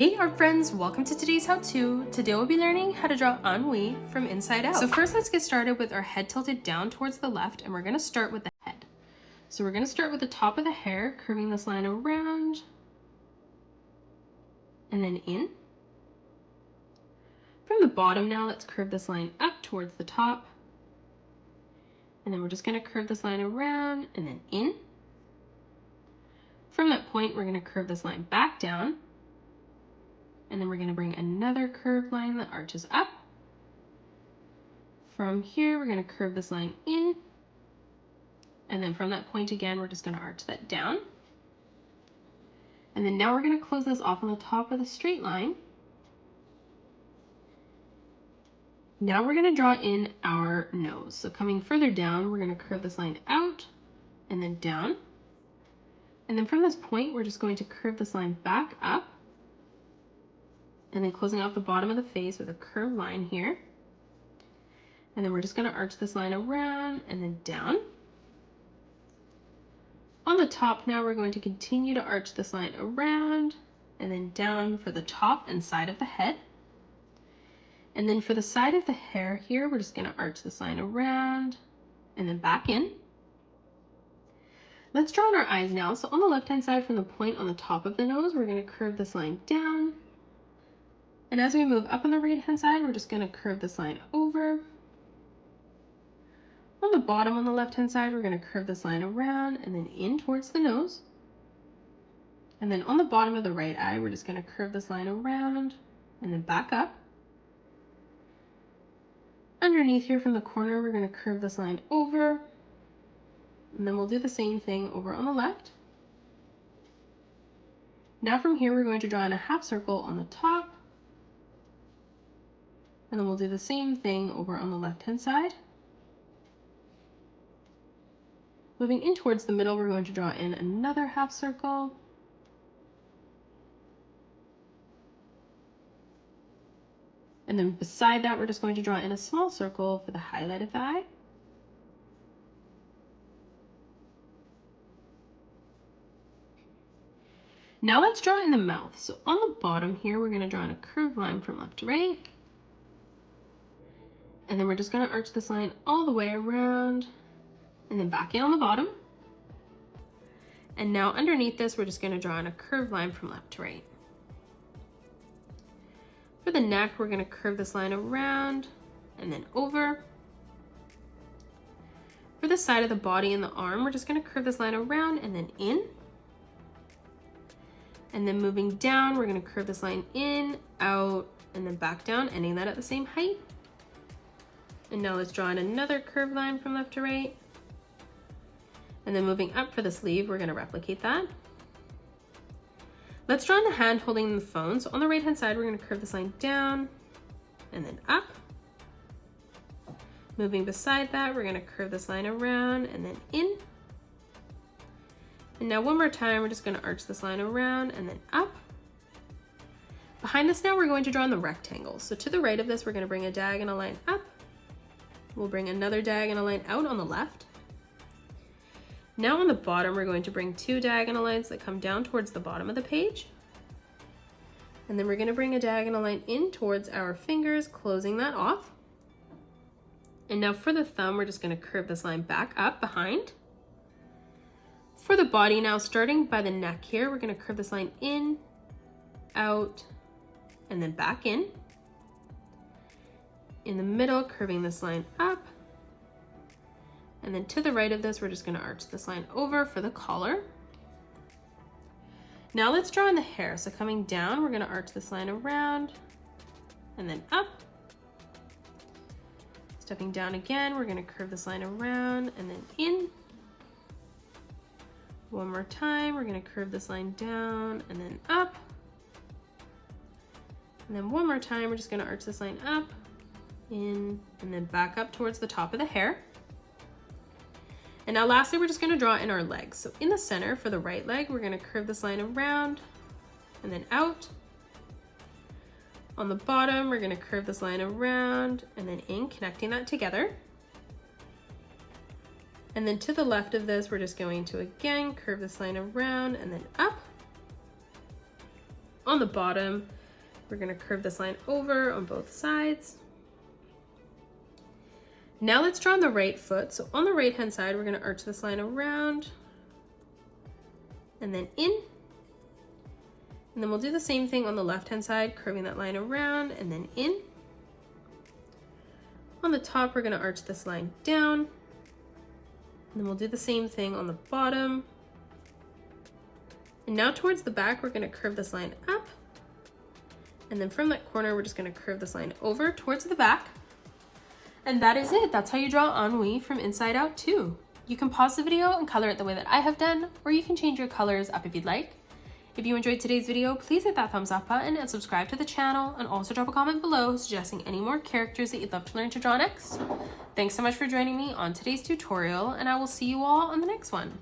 Hey art friends, welcome to today's how-to. Today we'll be learning how to draw Ennui from inside out. So first let's get started with our head tilted down towards the left, and we're going to start with the head. So we're going to start with the top of the hair, curving this line around and then in. From the bottom now, let's curve this line up towards the top. And then we're just going to curve this line around and then in. From that point, we're going to curve this line back down. And then we're going to bring another curved line that arches up. From here, we're going to curve this line in. And then from that point again, we're just going to arch that down. And then now we're going to close this off on the top of the straight line. Now we're going to draw in our nose. So coming further down, we're going to curve this line out and then down. And then from this point, we're just going to curve this line back up. And then closing off the bottom of the face with a curved line here. And then we're just going to arch this line around and then down. On the top now, we're going to continue to arch this line around and then down for the top and side of the head. And then for the side of the hair here, we're just going to arch this line around and then back in. Let's draw in our eyes now. So on the left-hand side, from the point on the top of the nose, we're going to curve this line down. And as we move up on the right-hand side, we're just going to curve this line over. On the bottom on the left-hand side, we're going to curve this line around and then in towards the nose. And then on the bottom of the right eye, we're just going to curve this line around and then back up. Underneath here from the corner, we're going to curve this line over. And then we'll do the same thing over on the left. Now from here, we're going to draw in a half circle on the top. And then we'll do the same thing over on the left-hand side. Moving in towards the middle, we're going to draw in another half circle. And then beside that, we're just going to draw in a small circle for the highlight of the eye. Now let's draw in the mouth. So on the bottom here, we're going to draw in a curved line from left to right. And then we're just going to arch this line all the way around and then back in on the bottom. And now underneath this, we're just going to draw in a curved line from left to right. For the neck, we're going to curve this line around and then over. For the side of the body and the arm, we're just going to curve this line around and then in. And then moving down, we're going to curve this line in, out, and then back down, ending that at the same height. And now let's draw in another curved line from left to right. And then moving up for the sleeve, we're going to replicate that. Let's draw in the hand holding the phone. So on the right hand side, we're going to curve this line down and then up. Moving beside that, we're going to curve this line around and then in. And now one more time, we're just going to arch this line around and then up. Behind this now, we're going to draw in the rectangle. So to the right of this, we're going to bring a diagonal line up. We'll bring another diagonal line out on the left. Now on the bottom, we're going to bring two diagonal lines that come down towards the bottom of the page. And then we're going to bring a diagonal line in towards our fingers, closing that off. And now for the thumb, we're just going to curve this line back up behind. For the body now, starting by the neck here, we're going to curve this line in, out, and then back in. In the middle, curving this line up. And then to the right of this, we're just going to arch this line over for the collar. Now let's draw in the hair. So coming down, we're going to arch this line around and then up. Stepping down again, we're going to curve this line around and then in. One more time, we're going to curve this line down and then up. And then one more time, we're just going to arch this line up, in, and then back up towards the top of the hair. And now lastly, we're just going to draw in our legs. So in the center for the right leg, we're going to curve this line around and then out. On the bottom, we're going to curve this line around and then in, connecting that together. And then to the left of this, we're just going to again curve this line around and then up. on the bottom, we're gonna curve this line over on both sides. Now let's draw on the right foot. So on the right hand side, we're gonna arch this line around and then in. And then we'll do the same thing on the left hand side, curving that line around and then in. On the top, we're gonna arch this line down. And then we'll do the same thing on the bottom. And now towards the back, we're gonna curve this line up. And then from that corner, we're just gonna curve this line over towards the back. And that is it. That's how you draw Ennui from Inside Out 2. You can pause the video and color it the way that I have done, or you can change your colors up if you'd like. If you enjoyed today's video, please hit that thumbs up button and subscribe to the channel, and also drop a comment below suggesting any more characters that you'd love to learn to draw next. Thanks so much for joining me on today's tutorial, and I will see you all on the next one.